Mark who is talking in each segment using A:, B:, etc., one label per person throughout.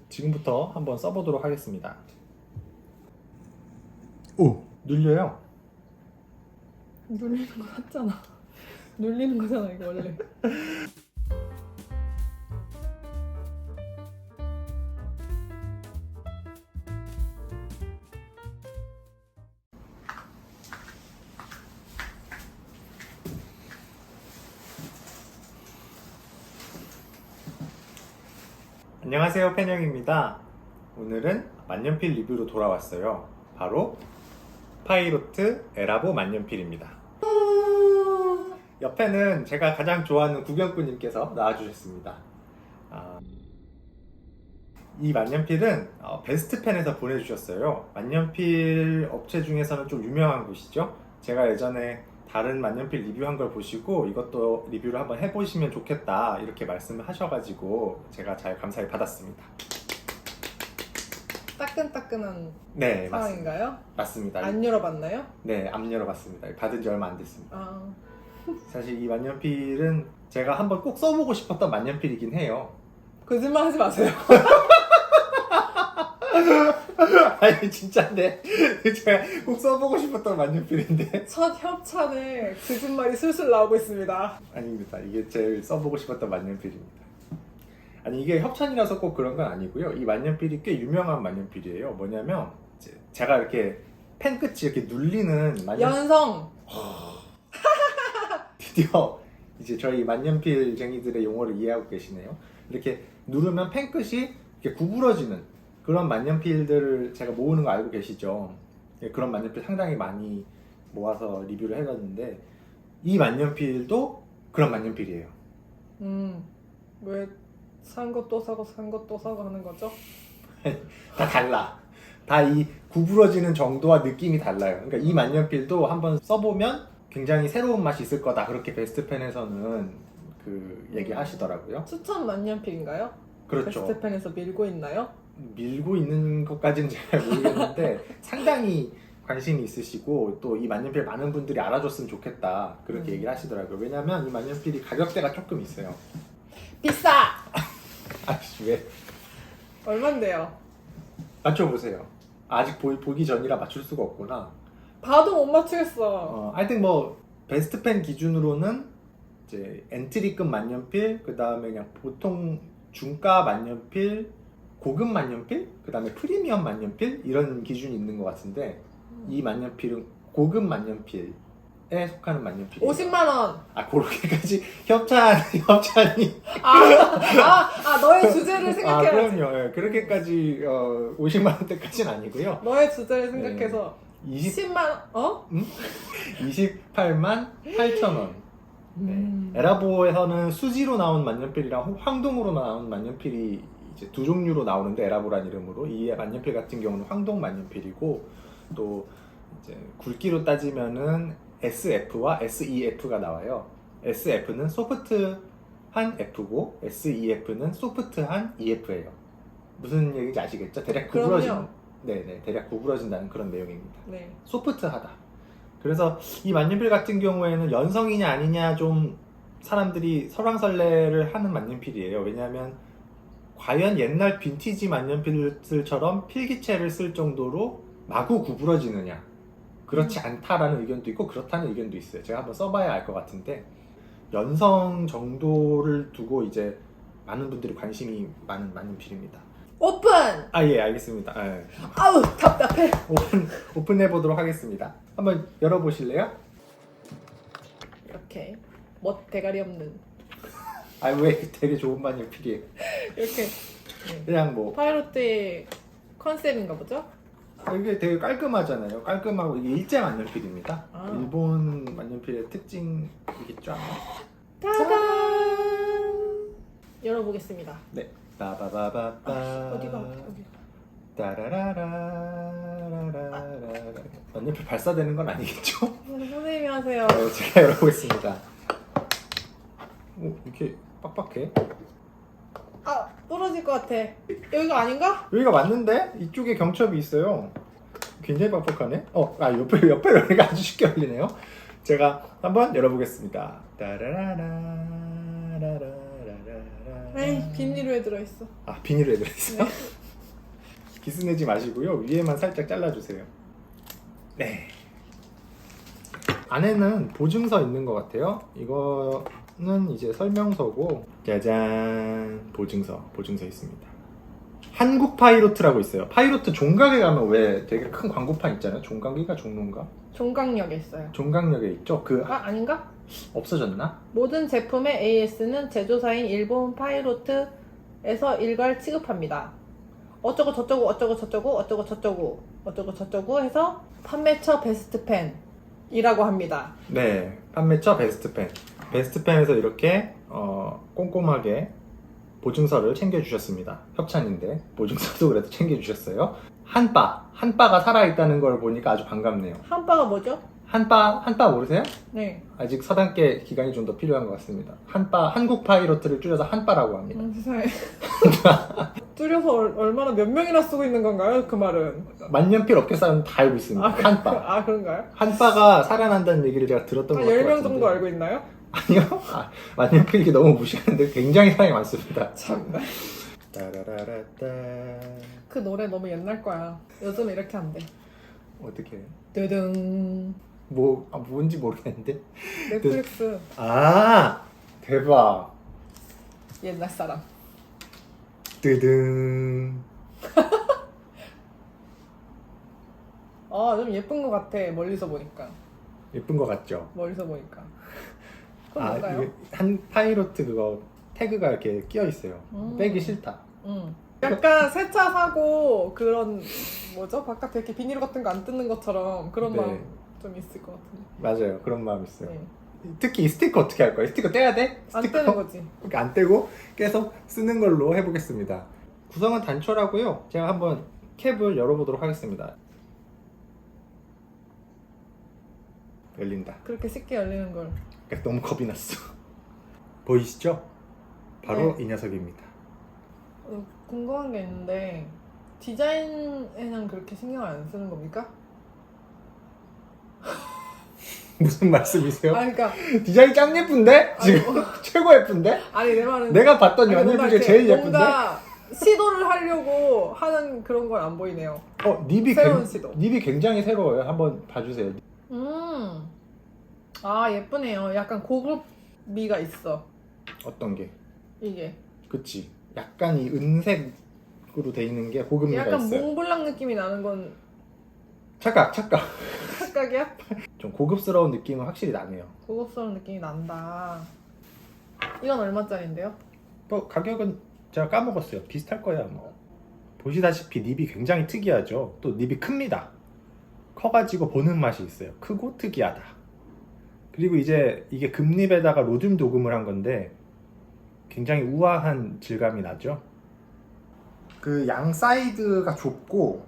A: 지금부터 한번 써보도록 하겠습니다. 오! 눌려요.
B: 눌리는 거 같잖아. 눌리는 거잖아 이거 원래.
A: 안녕하세요, 펜형입니다. 오늘은 만년필 리뷰로 돌아왔어요. 바로 파이로트 에라보 만년필입니다. 옆에는 제가 가장 좋아하는 구경꾼님께서 나와주셨습니다. 이 만년필은 베스트펜에서 보내주셨어요. 만년필 업체 중에서는 좀 유명한 곳이죠. 제가 예전에 다른 만년필 리뷰한 걸 보시고 이것도 리뷰를 한번 해보시면 좋겠다 이렇게 말씀을 하셔가지고 제가 잘 감사히 받았습니다.
B: 따끈따끈한
A: 네,
B: 상황인가요?
A: 맞습니다.
B: 안 열어봤나요?
A: 네, 안 열어봤습니다. 받은 지 얼마 안 됐습니다.
B: 아,
A: 사실 이 만년필은 제가 한번 꼭 써보고 싶었던 만년필이긴 해요.
B: 거짓말 하지 마세요.
A: 아니 진짜인데 제가 꼭 써보고 싶었던 만년필인데.
B: 첫 협찬에 거짓말이 술술 나오고 있습니다.
A: 아닙니다. 이게 제일 써보고 싶었던 만년필입니다. 아니 이게 협찬이라서 꼭 그런 건 아니고요. 이 만년필이 꽤 유명한 만년필이에요. 뭐냐면 제가 이렇게 펜 끝이 이렇게 눌리는
B: 연성!
A: 드디어 이제 저희 만년필쟁이들의 용어를 이해하고 계시네요. 이렇게 누르면 펜 끝이 이렇게 구부러지는 그런 만년필들을 제가 모으는 거 알고 계시죠? 그런 만년필 상당히 많이 모아서 리뷰를 해봤는데 이 만년필도 그런 만년필이에요.
B: 왜 산 거 또 사고 산 거 또 사고 하는 거죠?
A: 다 달라. 다 이 구부러지는 정도와 느낌이 달라요. 그러니까 이 만년필도 한번 써보면 굉장히 새로운 맛이 있을 거다. 그렇게 베스트펜에서는 그 얘기하시더라고요.
B: 추천 만년필인가요?
A: 그렇죠.
B: 베스트펜에서 밀고 있나요?
A: 밀고 있는 것까지는 잘 모르겠는데 상당히 관심이 있으시고 또 이 만년필 많은 분들이 알아줬으면 좋겠다 그렇게 얘기를 하시더라고요. 왜냐면 이 만년필이 가격대가 조금 있어요.
B: 비싸!
A: 아씨 왜?
B: 얼만데요?
A: 맞춰보세요. 아직 보기 전이라 맞출 수가 없구나.
B: 봐도 못 맞추겠어.
A: 하여튼 뭐 베스트펜 기준으로는 이제 엔트리급 만년필, 그 다음에 그냥 보통 중가 만년필, 고급 만년필, 그 다음에 프리미엄 만년필 이런 기준이 있는 것 같은데 이 만년필은 고급 만년필에 속하는 만년필이에요.
B: 50만 원.
A: 그렇게까지 협찬이.
B: 너의 주제를 생각해야지.
A: 그럼요. 예, 그렇게까지 50만 원대까지는 아니고요.
B: 너의 주제를 생각해서 10만 원?
A: 28만 8천 원. 에라보에서는 수지로 나온 만년필이랑 황동으로 나온 만년필이 이제 두 종류로 나오는데 에라보란 이름으로 이 만년필 같은 경우는 황동 만년필이고 또 이제 굵기로 따지면은 SF와 SEF가 나와요. SF는 소프트한 F고 SEF는 소프트한 EF예요. 무슨 얘기인지 아시겠죠? 대략 구부러지는. 네네, 대략 구부러진다는 그런 내용입니다.
B: 네.
A: 소프트하다. 그래서 이 만년필 같은 경우에는 연성이냐 아니냐 좀 사람들이 설왕설래를 하는 만년필이에요. 왜냐하면 과연 옛날 빈티지 만년필들처럼 필기체를 쓸 정도로 마구 구부러지느냐, 그렇지 않다라는 의견도 있고 그렇다는 의견도 있어요. 제가 한번 써봐야 알 것 같은데 연성 정도를 두고 이제 많은 분들이 관심이 많은 만년필입니다.
B: 오픈!
A: 예, 알겠습니다.
B: 아우 답답해.
A: 오픈해 보도록 하겠습니다. 한번 열어보실래요?
B: 이렇게 멋 대가리 없는
A: 왜 되게 좋은 만년필이에요?
B: 이렇게
A: 그냥 뭐
B: 파이로트의 컨셉인가 보죠?
A: 이게 되게 깔끔하잖아요. 깔끔하고 이게 일제 만년필입니다. 일본 만년필의 특징이겠죠 아마.
B: 짜잔! 열어보겠습니다.
A: 네. 빠바바바빠.
B: 어디가?
A: 따라라라라라라. 만년필 발사되는 건 아니겠죠?
B: 선생님이 하세요.
A: 제가 열어보겠습니다. 이렇게 빡빡해?
B: 떨어질 것 같아. 여기가 아닌가?
A: 여기가 맞는데? 이쪽에 경첩이 있어요. 굉장히 빡빡하네. 옆에 열리가 아주 쉽게 열리네요. 제가 한번 열어보겠습니다. 따라라라라라라라.
B: 에이, 비닐에 들어있어.
A: 비닐에 들어있어요?
B: 네.
A: 기스 내지 마시고요. 위에만 살짝 잘라주세요. 네. 안에는 보증서 있는 것 같아요. 이거는 이제 설명서고, 짜잔, 보증서 있습니다. 한국 파이로트라고 있어요. 파이로트 종각에 가면 왜 되게 큰 광고판 있잖아요. 종각이가 종로인가?
B: 종강역에 있어요.
A: 종각역에 있죠. 그
B: 아닌가?
A: 없어졌나?
B: 모든 제품의 AS는 제조사인 일본 파이로트에서 일괄 취급합니다. 어쩌고 저쩌고 어쩌고 저쩌고 어쩌고 저쩌고 어쩌고 저쩌고 해서 판매처 베스트펜이라고 합니다.
A: 네, 판매처 베스트펜. 베스트펜에서 이렇게 꼼꼼하게 보증서를 챙겨주셨습니다. 협찬인데 보증서도 그래도 챙겨주셨어요. 한바가 살아있다는 걸 보니까 아주 반갑네요.
B: 한바가 뭐죠?
A: 한바 모르세요?
B: 네.
A: 아직 서당계 기간이 좀 더 필요한 것 같습니다. 한국 파이로트를 줄여서 한바라고 합니다.
B: 세상에. 줄여서 얼마나 몇 명이나 쓰고 있는 건가요? 그 말은.
A: 만년필 업계사는 다 알고 있습니다. 한바.
B: 아, 그런가요?
A: 한바가 살아난다는 얘기를 제가 들었던
B: 한
A: 것 같아요.
B: 10명 정도 알고 있나요?
A: 아니요. 만년필 이게 너무 무시하는데 굉장히 사랑이 많습니다.
B: 참나.
A: 따라라라따.
B: 그 노래 너무 옛날 거야. 요즘 이렇게 안 돼.
A: 어떻게 해요?
B: 뜨등.
A: 뭔지 모르겠는데.
B: 넷플릭스
A: 아, 대박.
B: 옛날 사람.
A: 뜨등.
B: 좀 예쁜 것 같아. 멀리서 보니까.
A: 예쁜 것 같죠?
B: 멀리서 보니까. 그건 뭔가요?
A: 이게 한 파이로트 그거 태그가 이렇게 끼어 있어요. 빼기 싫다.
B: 약간 새 차 사고 그런 뭐죠? 바깥에 이렇게 비닐 같은 거 안 뜯는 것처럼 그런
A: 네.
B: 마음 좀 있을 것 같은데.
A: 맞아요. 그런 마음 있어요.
B: 네.
A: 특히 이 스티커 어떻게 할 거예요? 스티커 떼야 돼?
B: 안
A: 스티커?
B: 떼는 거지.
A: 그러니까 안 떼고 계속 쓰는 걸로 해보겠습니다. 구성은 단촐하고요. 제가 한번 캡을 열어보도록 하겠습니다. 열린다.
B: 그렇게 쉽게 열리는 걸.
A: 그러니까 너무 겁이 났어. 보이시죠? 바로
B: 네.
A: 이 녀석입니다.
B: 궁금한 게 있는데 디자인에는 그렇게 신경을 안 쓰는 겁니까?
A: 무슨 말씀이세요?
B: 아니 그러니까
A: 디자인 짱 예쁜데? 지금 최고 예쁜데?
B: 아니 내 말은
A: 내가 봤던
B: 아니,
A: 연예인
B: 뭔가
A: 중에
B: 이렇게
A: 제일 예쁜데?
B: 뭔가 시도를 하려고 하는 그런 건 안 보이네요. 새로운 시도.
A: 닙이 굉장히 새로워요. 한번 봐주세요.
B: 아 예쁘네요. 약간 고급미가 있어.
A: 어떤 게?
B: 이게
A: 그치. 약간 이 은색으로 돼 있는 게 고급미가
B: 약간
A: 있어요.
B: 몽블랑 느낌이 나는 건
A: 착각.
B: 착각이야?
A: 좀 고급스러운 느낌은 확실히 나네요.
B: 고급스러운 느낌이 난다. 이건 얼마짜리인데요?
A: 가격은 제가 까먹었어요. 비슷할 거예요 아마. 보시다시피 닙이 굉장히 특이하죠. 또 닙이 큽니다. 커가지고 보는 맛이 있어요. 크고 특이하다. 그리고 이제 이게 금닙에다가 로듐 도금을 한 건데 굉장히 우아한 질감이 나죠. 그 양 사이드가 좁고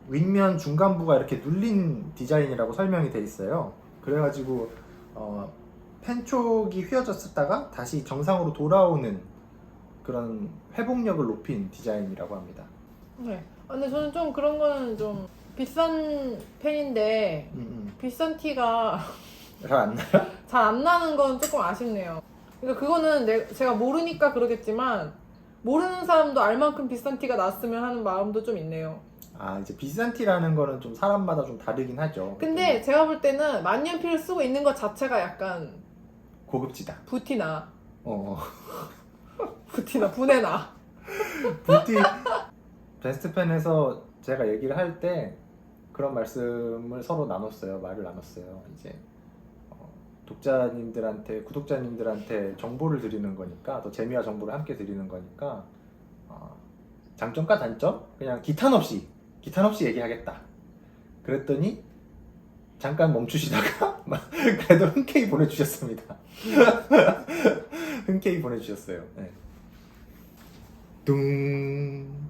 A: 윗면 중간부가 이렇게 눌린 디자인이라고 설명이 돼 있어요. 그래가지고 펜촉이 휘어졌었다가 다시 정상으로 돌아오는 그런 회복력을 높인 디자인이라고 합니다.
B: 네. 근데 저는 좀 그런 거는 좀 비싼 펜인데 비싼 티가
A: 잘 안 나요?
B: 잘 안 나는 건 조금 아쉽네요. 그러니까 그거는 제가 모르니까 그러겠지만 모르는 사람도 알만큼 비싼 티가 났으면 하는 마음도 좀 있네요.
A: 아, 이제 비싼 티라는 거는 좀 사람마다 좀 다르긴 하죠.
B: 근데 제가 볼 때는 만년필을 쓰고 있는 것 자체가 약간
A: 고급지다.
B: 부티나
A: 부티 베스트펜에서 제가 얘기를 할 때 그런 말씀을 서로 나눴어요. 말을 나눴어요. 이제 독자님들한테, 구독자님들한테 정보를 드리는 거니까, 또 재미와 정보를 함께 드리는 거니까 장점과 단점 그냥 기탄 없이 얘기하겠다. 그랬더니 잠깐 멈추시다가 그래도 흔쾌히 보내주셨습니다. 흔쾌히 보내주셨어요. 네. 둥.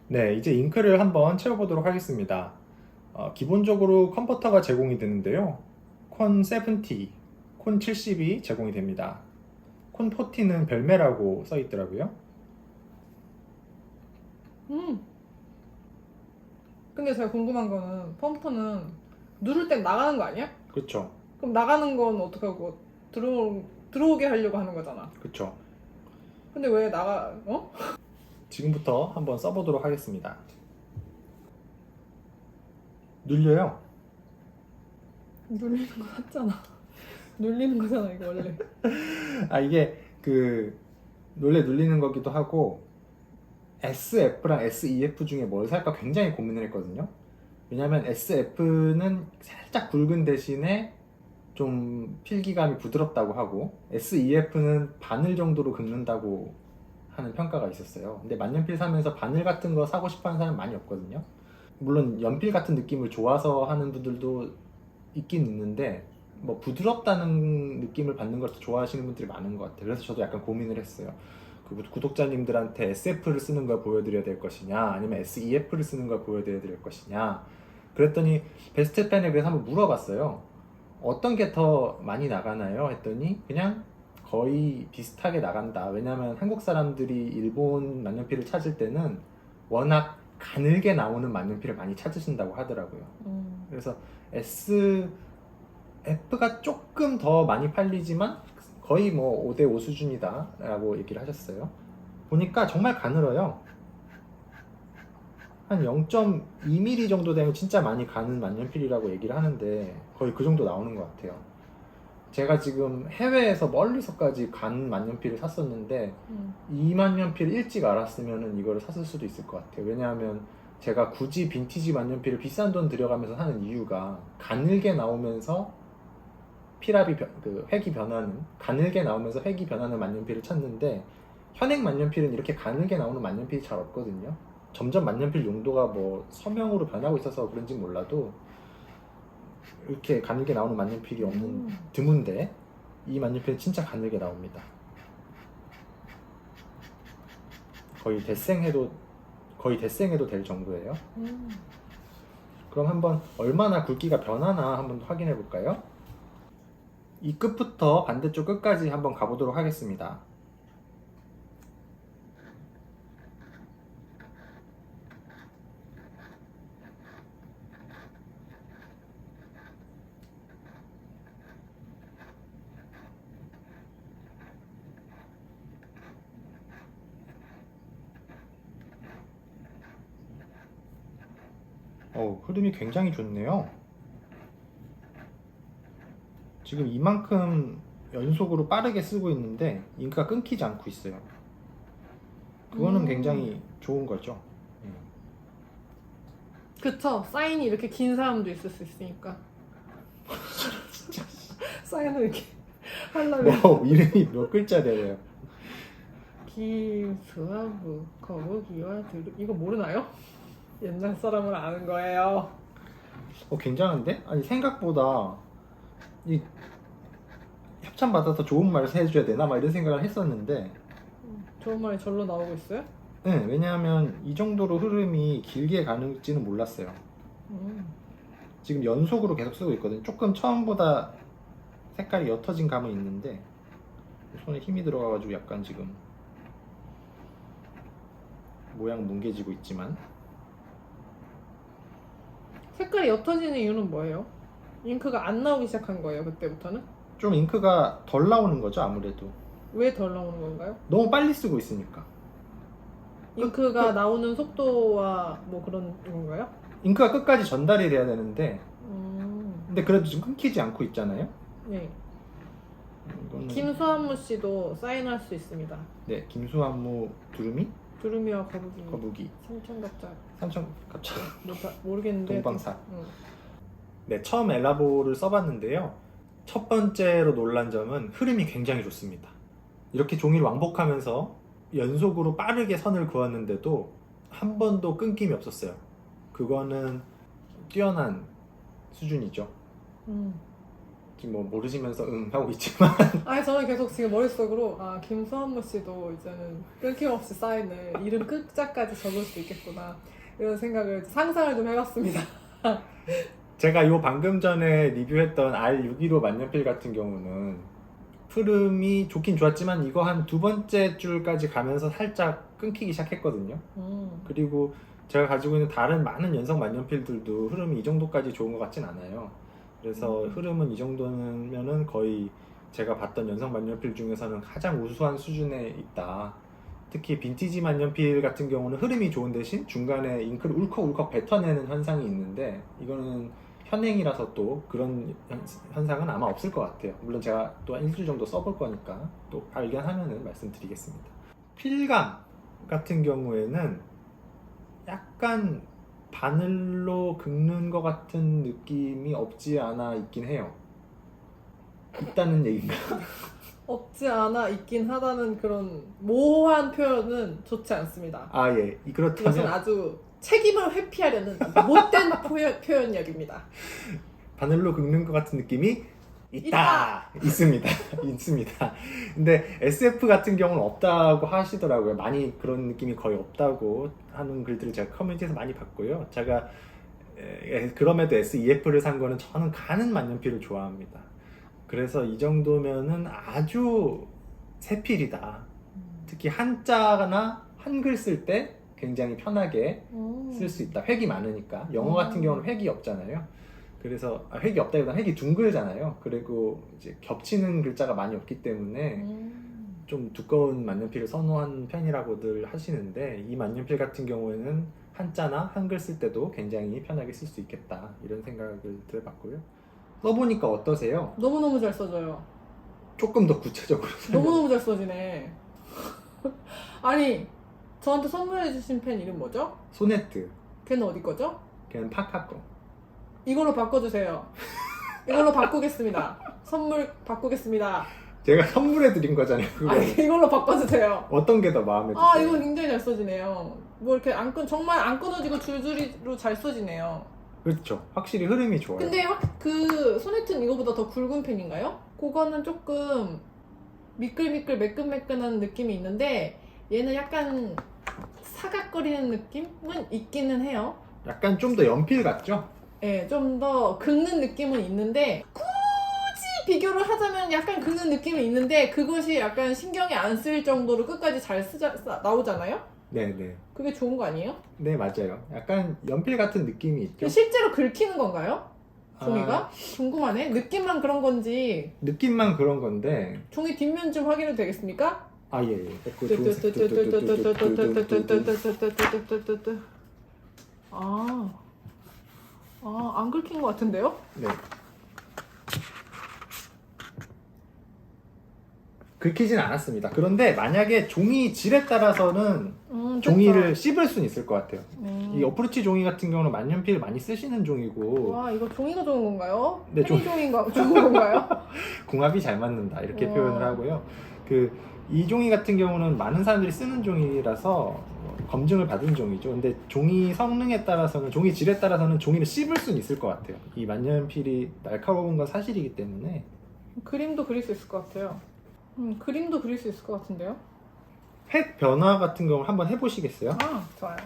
A: 네, 이제 잉크를 한번 채워보도록 하겠습니다. 기본적으로 컨버터가 제공이 되는데요. 콘 70, 콘 70이 제공이 됩니다. 콘 40는 별매라고 써 있더라고요.
B: 근데 제가 궁금한 거는 펌프는 누를 땐 나가는 거 아니야?
A: 그쵸.
B: 그럼 나가는 건 어떡하고 들어오게 하려고 하는 거잖아.
A: 그쵸.
B: 근데 왜 어?
A: 지금부터 한번 써보도록 하겠습니다. 눌려요.
B: 눌리는 거 같잖아. 눌리는 거잖아 이거 원래.
A: 아, 이게 원래 눌리는 거기도 하고 SF랑 SEF 중에 뭘 살까 굉장히 고민을 했거든요. 왜냐면 SF는 살짝 굵은 대신에 좀 필기감이 부드럽다고 하고 SEF는 바늘 정도로 긁는다고 하는 평가가 있었어요. 근데 만년필 사면서 바늘 같은 거 사고 싶어 하는 사람 많이 없거든요. 물론 연필 같은 느낌을 좋아서 하는 분들도 있긴 있는데 뭐 부드럽다는 느낌을 받는 걸 더 좋아하시는 분들이 많은 것 같아요. 그래서 저도 약간 고민을 했어요. 구독자님들한테 SF를 쓰는 걸 보여드려야 될 것이냐 아니면 SEF를 쓰는 걸 보여드려야 될 것이냐. 그랬더니 베스트펜에 그래서 한번 물어봤어요. 어떤 게 더 많이 나가나요? 했더니 그냥 거의 비슷하게 나간다. 왜냐면 한국 사람들이 일본 만년필을 찾을 때는 워낙 가늘게 나오는 만년필을 많이 찾으신다고 하더라고요. 그래서 SF가 조금 더 많이 팔리지만 거의 뭐 5대5 수준이다 라고 얘기를 하셨어요. 보니까 정말 가늘어요. 한 0.2mm 정도 되면 진짜 많이 가는 만년필이라고 얘기를 하는데 거의 그 정도 나오는 것 같아요. 제가 지금 해외에서 멀리서까지 간 만년필을 샀었는데 이 만년필을 일찍 알았으면 이거를 샀을 수도 있을 것 같아요. 왜냐하면 제가 굳이 빈티지 만년필을 비싼 돈 들여가면서 사는 이유가 가늘게 나오면서 획이 변하는 가늘게 나오면서 획이 변하는 만년필을 찾는데 현행 만년필은 이렇게 가늘게 나오는 만년필이 잘 없거든요. 점점 만년필 용도가 뭐 서명으로 변하고 있어서 그런지 몰라도 이렇게 가늘게 나오는 만년필이 없는 드문데 이 만년필은 진짜 가늘게 나옵니다. 거의 대생해도 될 정도예요. 그럼 한번 얼마나 굵기가 변하나 한번 확인해 볼까요? 이 끝부터 반대쪽 끝까지 한번 가보도록 하겠습니다. 흐름이 굉장히 좋네요. 지금 이만큼 연속으로 빠르게 쓰고 있는데 잉크가 끊기지 않고 있어요. 그거는 굉장히 좋은 거죠.
B: 그쵸. 사인이 이렇게 긴 사람도 있을 수 있으니까. 사인을 이렇게 하려면
A: 뭐 이름이 몇 글자 되래요?
B: 김수하부 거북이와 이거 모르나요? 옛날 사람을 아는 거예요.
A: 굉장한데? 아니 생각보다 이 협찬 받아서 좋은 말을 해줘야 되나 막 이런 생각을 했었는데
B: 좋은 말이 절로 나오고 있어요?
A: 네, 왜냐하면 이 정도로 흐름이 길게 가는지는 몰랐어요. 지금 연속으로 계속 쓰고 있거든요. 조금 처음보다 색깔이 옅어진 감은 있는데 손에 힘이 들어가가지고 약간 지금 모양 뭉개지고 있지만
B: 색깔이 옅어지는 이유는 뭐예요? 잉크가 안 나오기 시작한 거예요, 그때부터는?
A: 좀 잉크가 덜 나오는 거죠. 아무래도
B: 왜 덜 나오는 건가요?
A: 너무 빨리 쓰고 있으니까.
B: 잉크가 나오는 속도와 뭐 그런 건가요?
A: 잉크가 끝까지 전달이 돼야 되는데 근데 그래도 지금 끊기지 않고 있잖아요.
B: 네.
A: 이거는...
B: 김수한무 씨도 사인할 수 있습니다.
A: 네, 김수한무 두루미?
B: 두루미와 거북이.
A: 거북이.
B: 삼천갑자.
A: 삼천갑자.
B: 모르겠는데.
A: 동방사. 네, 처음 엘라보를 써봤는데요. 첫 번째로 놀란 점은 흐름이 굉장히 좋습니다. 이렇게 종이를 왕복하면서 연속으로 빠르게 선을 그었는데도 한 번도 끊김이 없었어요. 그거는 뛰어난 수준이죠. 지금 뭐 모르시면서 하고 있지만
B: 아니 저는 계속 지금 머릿속으로 김수한무 씨도 이제는 끊김없이 사인을 이름 끝자까지 적을 수 있겠구나 이런 생각을 상상을 좀 해봤습니다.
A: 제가 요 방금 전에 리뷰했던 R615 만년필 같은 경우는 흐름이 좋긴 좋았지만 이거 한 두 번째 줄까지 가면서 살짝 끊기기 시작했거든요. 그리고 제가 가지고 있는 다른 많은 연성 만년필들도 흐름이 이 정도까지 좋은 것 같진 않아요. 그래서 흐름은 이 정도면은 거의 제가 봤던 연성 만년필 중에서는 가장 우수한 수준에 있다. 특히 빈티지 만년필 같은 경우는 흐름이 좋은 대신 중간에 잉크를 울컥울컥 뱉어내는 현상이 있는데 이거는 현행이라서 또 그런 현상은 아마 없을 것 같아요. 물론 제가 또 일주일 정도 써볼 거니까 또 발견하면은 말씀드리겠습니다. 필감 같은 경우에는 약간 바늘로 긁는 것 같은 느낌이 없지 않아 있긴 해요. 있다는 얘기인가?
B: 없지 않아 있긴 하다는 그런 모호한 표현은 좋지 않습니다.
A: 아, 예.
B: 이것은
A: 그렇다면
B: 아주 책임을 회피하려는 못된 표현력입니다.
A: 바늘로 긁는 것 같은 느낌이 있다! 있습니다. 있습니다. 근데 SF 같은 경우는 없다고 하시더라고요. 많이 그런 느낌이 거의 없다고 하는 글들을 제가 커뮤니티에서 많이 봤고요. 제가 그럼에도 SEF를 산 거는 저는 가는 만년필을 좋아합니다. 그래서 이 정도면은 아주 새필이다. 특히 한자나 한글 쓸 때 굉장히 편하게 쓸 수 있다. 획이 많으니까. 영어 같은 경우는 획이 없잖아요. 그래서 획이 없다기보다 획이 둥글잖아요. 그리고 이제 겹치는 글자가 많이 없기 때문에 좀 두꺼운 만년필을 선호하는 편이라고들 하시는데 이 만년필 같은 경우에는 한자나 한글 쓸 때도 굉장히 편하게 쓸 수 있겠다 이런 생각을 들어봤고요. 써보니까 어떠세요?
B: 너무너무 잘 써져요.
A: 조금 더 구체적으로
B: 너무너무 잘 써지네. 아니, 저한테 선물해주신 펜 이름 뭐죠?
A: 소네트.
B: 걔는 어디 거죠?
A: 걔는 파카 거.
B: 이걸로 바꿔주세요. 이걸로 바꾸겠습니다. 선물 바꾸겠습니다.
A: 제가 선물해드린 거잖아요. 그거.
B: 아, 이걸로 바꿔주세요.
A: 어떤 게 더 마음에 드세요?
B: 아, 이거 굉장히 잘 써지네요. 뭐 이렇게 정말 안 끊어지고 줄줄이로 잘 써지네요.
A: 그렇죠. 확실히 흐름이 좋아요.
B: 근데 그 소네트는 이거보다 더 굵은 펜인가요? 그거는 조금 미끌미끌 매끈매끈한 느낌이 있는데 얘는 약간 사각거리는 느낌은 있기는 해요.
A: 약간 좀 더 연필 같죠?
B: 예, 좀 더 긁는 느낌은 있는데 굳이 비교를 하자면 약간 긁는 느낌이 있는데 그것이 약간 신경이 안 쓰일 정도로 끝까지 잘 나오잖아요?
A: 네네.
B: 그게 좋은 거 아니에요?
A: 네, 맞아요. 약간 연필 같은 느낌이 있죠?
B: 실제로 긁히는 건가요? 종이가?
A: 아,
B: 궁금하네. 느낌만 그런 건지
A: 느낌만 그런 건데.
B: 종이 뒷면 좀 확인해도 되겠습니까?
A: 아, 예, 예.
B: 안 긁힌 것 같은데요?
A: 네. 긁히진 않았습니다. 그런데 만약에 종이 질에 따라서는 종이를 씹을 수는 있을 것 같아요. 이 어프로치 종이 같은 경우는 만년필 많이 쓰시는 종이고
B: 와, 이거 종이가 좋은 건가요?
A: 네,
B: 펜이 종이가 좋은 건가요?
A: 궁합이 잘 맞는다 이렇게
B: 와.
A: 표현을 하고요. 이 종이 같은 경우는 많은 사람들이 쓰는 종이라서 검증을 받은 종이죠. 근데 종이 성능에 따라서는 종이 질에 따라서는 종이를 씹을 수는 있을 것 같아요. 이 만년필이 날카로운 건 사실이기 때문에
B: 그림도 그릴 수 있을 것 같아요. 그림도 그릴 수 있을 것 같은데요?
A: 획 변화 같은 경우 한번 해보시겠어요?
B: 아, 좋아요.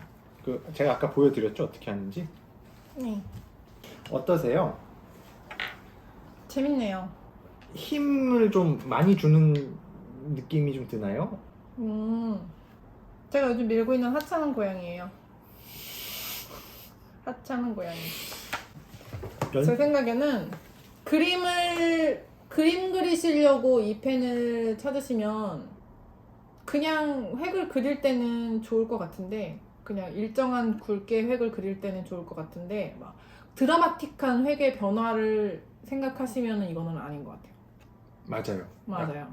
A: 제가 아까 보여드렸죠, 어떻게 하는지.
B: 네.
A: 어떠세요?
B: 재밌네요.
A: 힘을 좀 많이 주는 느낌이 좀 드나요?
B: 제가 요즘 밀고 있는 하찮은 고양이에요. 하찮은 고양이. 제 생각에는 그림 그리시려고 이 펜을 찾으시면 그냥 획을 그릴 때는 좋을 것 같은데 그냥 일정한 굵게 획을 그릴 때는 좋을 것 같은데 막 드라마틱한 획의 변화를 생각하시면 이거는 아닌 것 같아요.
A: 맞아요.
B: 맞아요.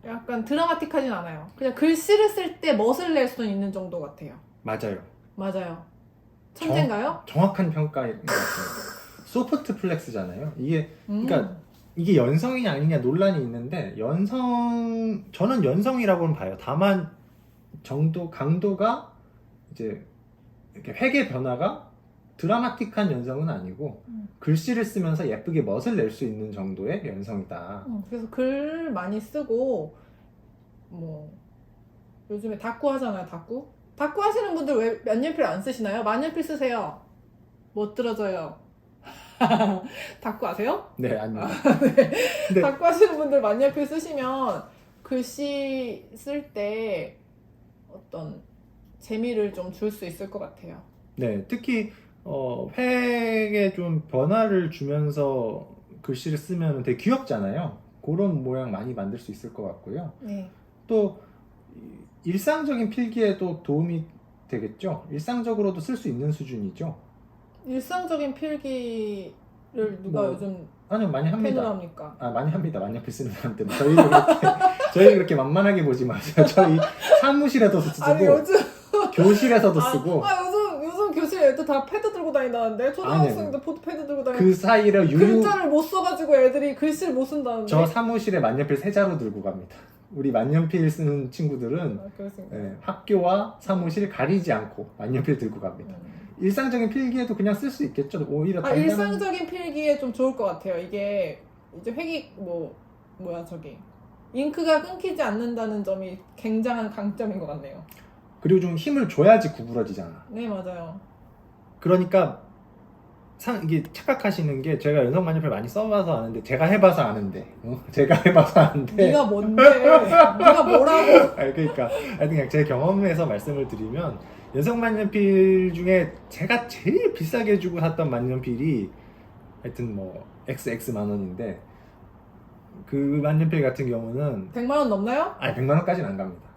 A: 약간
B: 드라마틱하진 않아요. 그냥 글씨를 쓸 때 멋을 낼 수 있는 정도 같아요.
A: 맞아요.
B: 맞아요. 천재인가요?
A: 정확한 평가인 것 같아요. 소프트 플렉스잖아요. 그러니까 이게 연성이냐 아니냐 논란이 있는데 저는 연성이라고는 봐요. 다만 강도가 이제 이렇게 획의 변화가 드라마틱한 연성은 아니고 글씨를 쓰면서 예쁘게 멋을 낼 수 있는 정도의 연성이다.
B: 그래서 글 많이 쓰고 뭐 요즘에 다꾸 하잖아요. 다꾸 하시는 분들 왜 만년필 안 쓰시나요? 만년필 쓰세요. 못 들어져요. 다꾸 아세요?
A: 네, 아닙니다.
B: 네. 다꾸 하시는 분들 만년필 쓰시면 글씨 쓸 때 어떤 재미를 좀 줄 수 있을 것 같아요.
A: 네, 특히 획에 좀 변화를 주면서 글씨를 쓰면 되게 귀엽잖아요. 그런 모양 많이 만들 수 있을 것 같고요.
B: 네.
A: 또 일상적인 필기에도 도움이 되겠죠. 일상적으로도 쓸 수 있는 수준이죠.
B: 일상적인 필기를 누가
A: 뭐,
B: 요즘
A: 아니요, 많이
B: 펜으로
A: 합니다.
B: 합니까?
A: 아, 많이 합니다. 만년필 쓰는 사람들은. 저희 그렇게 만만하게 보지 마세요. 저희 사무실에도 쓰고,
B: 아니 요즘
A: 교실에서도 쓰고,
B: 요즘 교실 애들 다 패드 들고 다닌다는데 초등학생들 포트 패드 들고 다니는데
A: 그 사이를
B: 글자를 못 써가지고 애들이 글씨를 못 쓴다는데.
A: 저 사무실에 만년필 3자루 들고 갑니다. 우리 만년필 쓰는 친구들은
B: 그렇습니다.
A: 학교와 사무실 가리지 않고 만년필 들고 갑니다. 일상적인 필기에도 그냥 쓸 수 있겠죠. 오히려 단단한...
B: 일상적인 필기에 좀 좋을 것 같아요. 이게 이제 획이 잉크가 끊기지 않는다는 점이 굉장한 강점인 것 같네요.
A: 그리고 좀 힘을 줘야지 구부러지잖아.
B: 네, 맞아요.
A: 그러니까 이게 착각하시는 게, 제가 연성 만년필 많이 써봐서 아는데, 제가 해봐서 아는데, 제가 해봐서 아는데.
B: 네가 뭔데? 네가 뭐라고?
A: 그러니까 그냥 제 경험에서 말씀을 드리면, 연성 만년필 중에 제가 제일 비싸게 주고 샀던 만년필이 하여튼 뭐 XX 만원인데, 그 만년필 같은 경우는
B: 100만 원 넘나요?
A: 아니 100만 원까지는 안 갑니다.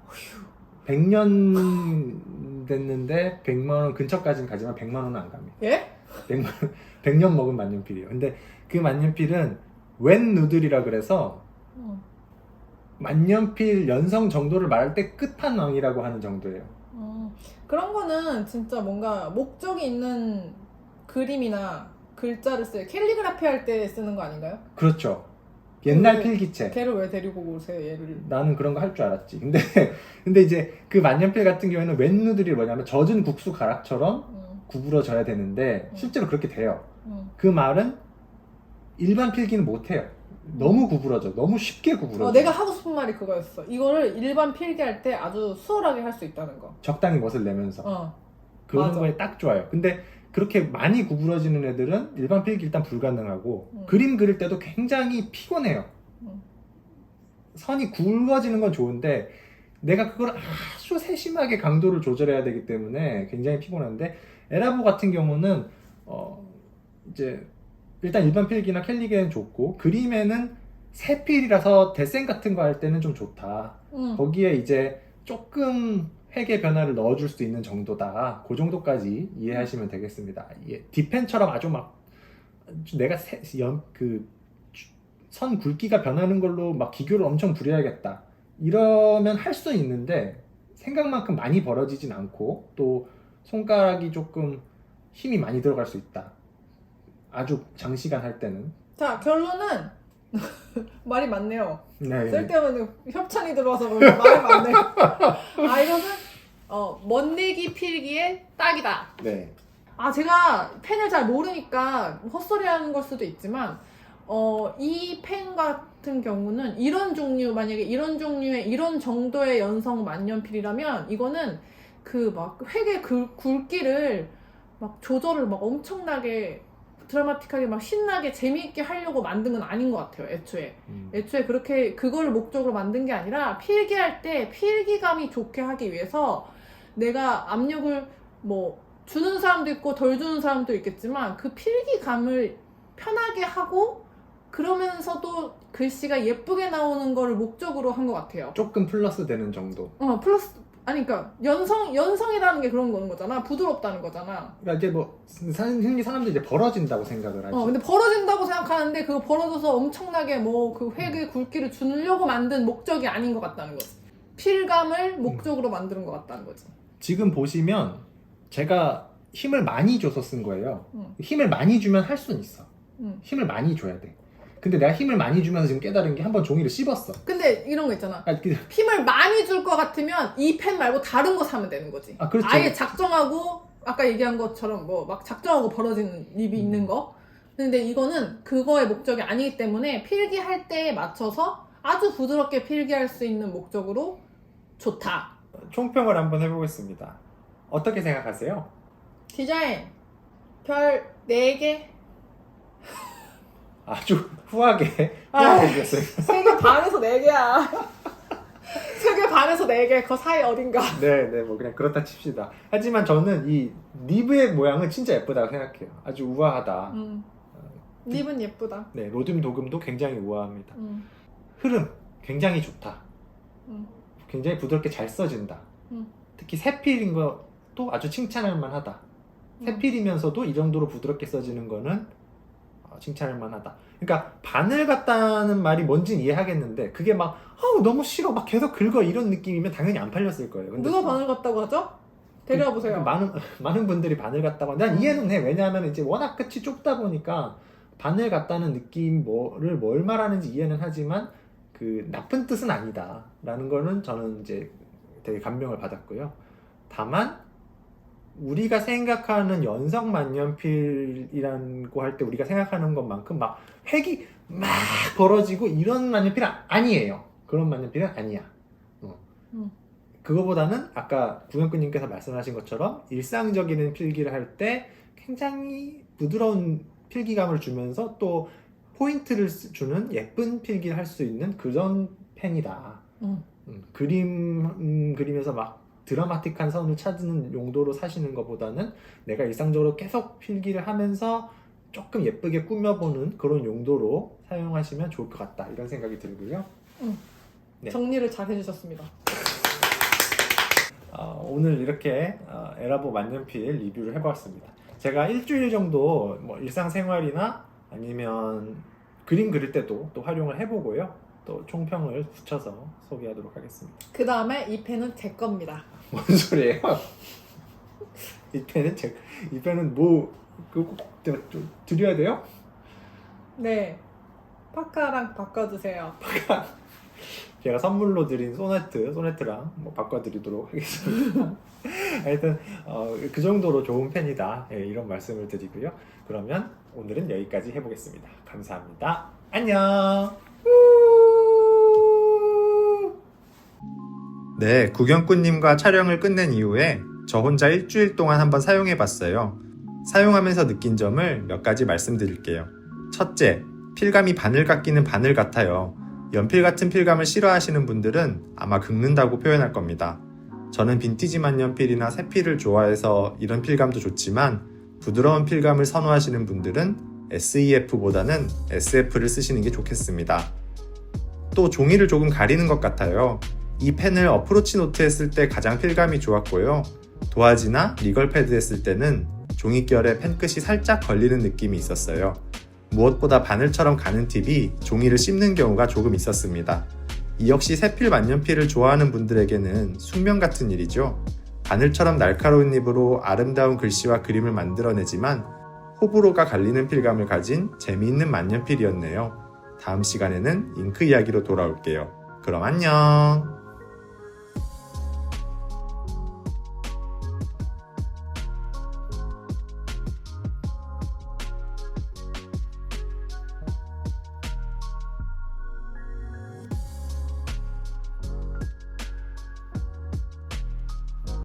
A: 100년 됐는데 100만 원 근처까지는 가지만 100만 원은 안 갑니다.
B: 예?
A: 100년 먹은 만년필이에요. 근데 그 만년필은 웬 누들이라 그래서 만년필 연성 정도를 말할 때 끝판왕이라고 하는 정도예요.
B: 그런 거는 진짜 뭔가 목적이 있는 그림이나 글자를 캘리그라피 할 때 쓰는 거 아닌가요?
A: 그렇죠. 옛날
B: 왜,
A: 필기체.
B: 걔를 왜 데리고 오세요, 얘를?
A: 나는 그런 거 할 줄 알았지. 근데 이제 그 만년필 같은 경우에는 웬 누들이 뭐냐면 젖은 국수 가락처럼 구부러져야 되는데 실제로 그렇게 돼요. 그 말은 일반 필기는 못해요. 너무 구부러져. 너무 쉽게 구부러져.
B: 내가 하고 싶은 말이 그거였어. 이거를 일반 필기할 때 아주 수월하게 할 수 있다는 거.
A: 적당히 멋을 내면서. 그런
B: 맞아.
A: 거에 딱 좋아요. 근데 그렇게 많이 구부러지는 애들은 일반 필기 일단 불가능하고 그림 그릴 때도 굉장히 피곤해요. 선이 굵어지는 건 좋은데 내가 그걸 아주 세심하게 강도를 조절해야 되기 때문에 굉장히 피곤한데, 에라보 같은 경우는 이제 일단 일반 필기나 캘리그에는 좋고, 그림에는 세필이라서 데센 같은 거 할 때는 좀 좋다. 거기에 이제 조금 획의 변화를 넣어줄 수 있는 정도다. 그 정도까지 이해하시면 되겠습니다. 디펜처럼 아주 막 내가 선 굵기가 변하는 걸로 막 기교를 엄청 부려야겠다, 이러면 할 수 있는데 생각만큼 많이 벌어지진 않고, 또 손가락이 조금 힘이 많이 들어갈 수 있다. 아주 장시간 할 때는.
B: 자, 결론은 말이 많네요.
A: 네.
B: 쓸데없는 협찬이 들어와서 말이 많네요. 이거는 멋내기 필기에 딱이다.
A: 네.
B: 제가 펜을 잘 모르니까 헛소리하는 걸 수도 있지만 이 펜 같은 경우는 만약에 이런 종류의 이런 정도의 연성 만년필이라면 이거는 그 막 획의 굵기를 막 조절을 막 엄청나게 드라마틱하게 막 신나게 재미있게 하려고 만든 건 아닌 것 같아요. 애초에 그렇게 그걸 목적으로 만든 게 아니라 필기할 때 필기감이 좋게 하기 위해서 내가 압력을 뭐 주는 사람도 있고 덜 주는 사람도 있겠지만 그 필기감을 편하게 하고 그러면서도 글씨가 예쁘게 나오는 거를 목적으로 한 것 같아요.
A: 조금 플러스 되는 정도.
B: 그러니까 연성이라는 게 그런 거잖아. 부드럽다는 거잖아.
A: 그러니까 이제 뭐 흔히 사람들이 이제 벌어진다고 생각을 하지.
B: 근데 벌어진다고 생각하는데 그거 벌어져서 엄청나게 뭐 그 획의 굵기를 주려고 만든 목적이 아닌 것 같다는 거지. 필감을 목적으로 만드는 것 같다는 거지.
A: 지금 보시면 제가 힘을 많이 줘서 쓴 거예요. 힘을 많이 주면 할 수는 있어. 힘을 많이 줘야 돼. 근데 내가 힘을 많이 주면서 지금 깨달은 게 한 번 종이를 씹었어.
B: 근데 이런 거 있잖아. 힘을 많이 줄 것 같으면 이 펜 말고 다른 거 사면 되는 거지.
A: 그렇죠.
B: 아예 작정하고 아까 얘기한 것처럼 뭐 막 작정하고 벌어지는 립이 있는 거. 근데 이거는 그거의 목적이 아니기 때문에 필기할 때에 맞춰서 아주 부드럽게 필기할 수 있는 목적으로 좋다.
A: 총평을 한번 해보겠습니다. 어떻게 생각하세요?
B: 디자인 별 4개.
A: 아주 후하게 해주셨어요.
B: 3개 반에서 4개야. 3개 반에서 4개 그 사이 어딘가.
A: 네네 뭐 그냥 그렇다 칩시다. 하지만 저는 이 니브의 모양은 진짜 예쁘다고 생각해요. 아주 우아하다.
B: 립은 예쁘다.
A: 네 로듬 도금도 굉장히 우아합니다.
B: 음.
A: 흐름 굉장히 좋다.
B: 음.
A: 굉장히 부드럽게 잘 써진다.
B: 음.
A: 특히 세필인 것도 아주 칭찬할 만하다. 세필이면서도 이 정도로 부드럽게 써지는 거는 칭찬할 만하다. 그러니까 바늘 같다는 말이 뭔지는 이해하겠는데 그게 막 너무 싫어 막 계속 긁어 이런 느낌이면 당연히 안 팔렸을 거예요. 근데
B: 누가 바늘 같다고 하죠? 데려와 보세요.
A: 많은 분들이 바늘 같다고 난 이해는 해. 왜냐하면 이제 워낙 끝이 좁다 보니까 바늘 같다는 느낌 뭘 말하는지 이해는 하지만 그 나쁜 뜻은 아니다라는 거는 저는 이제 되게 감명을 받았고요. 다만 우리가 생각하는 연성 만년필이라고 할 때 우리가 생각하는 것만큼 막 획이 막 벌어지고 이런 만년필은 아니에요. 그런 만년필은 아니야. 그거보다는 아까 구현꾼님께서 말씀하신 것처럼 일상적인 필기를 할 때 굉장히 부드러운 필기감을 주면서 또 포인트를 주는 예쁜 필기를 할 수 있는 그런 펜이다. 그리면서 막 드라마틱한 선을 찾는 용도로 사시는 것보다는 내가 일상적으로 계속 필기를 하면서 조금 예쁘게 꾸며보는 그런 용도로 사용하시면 좋을 것 같다 이런 생각이 들고요. 네.
B: 정리를 잘 해주셨습니다.
A: 오늘 이렇게 에라보 만년필 리뷰를 해보았습니다. 제가 일주일 정도 뭐 일상생활이나 아니면 그림 그릴 때도 또 활용을 해보고요. 또 총평을 붙여서 소개하도록 하겠습니다.
B: 그 다음에 이 펜은 제 겁니다.
A: 뭔 소리예요? 이 펜은 뭐 그거 좀 드려야 돼요?
B: 네, 파카랑 바꿔주세요.
A: 제가 선물로 드린 소네트랑 뭐 바꿔드리도록 하겠습니다. 하여튼 그 정도로 좋은 펜이다 이런 말씀을 드리고요. 그러면 오늘은 여기까지 해보겠습니다. 감사합니다. 안녕. 네, 구경꾼님과 촬영을 끝낸 이후에 저 혼자 일주일 동안 한번 사용해봤어요. 사용하면서 느낀 점을 몇 가지 말씀드릴게요. 첫째, 필감이 바늘 같기는 바늘 같아요. 연필 같은 필감을 싫어하시는 분들은 아마 긁는다고 표현할 겁니다. 저는 빈티지 만년필이나 새필을 좋아해서 이런 필감도 좋지만 부드러운 필감을 선호하시는 분들은 SEF보다는 SF를 쓰시는 게 좋겠습니다. 또 종이를 조금 가리는 것 같아요. 이 펜을 어프로치 노트 했을 때 가장 필감이 좋았고요. 도화지나 리걸 패드 했을 때는 종이결에 펜끝이 살짝 걸리는 느낌이 있었어요. 무엇보다 바늘처럼 가는 팁이 종이를 씹는 경우가 조금 있었습니다. 이 역시 새필 만년필을 좋아하는 분들에게는 숙명 같은 일이죠. 바늘처럼 날카로운 잎으로 아름다운 글씨와 그림을 만들어내지만 호불호가 갈리는 필감을 가진 재미있는 만년필이었네요. 다음 시간에는 잉크 이야기로 돌아올게요. 그럼 안녕!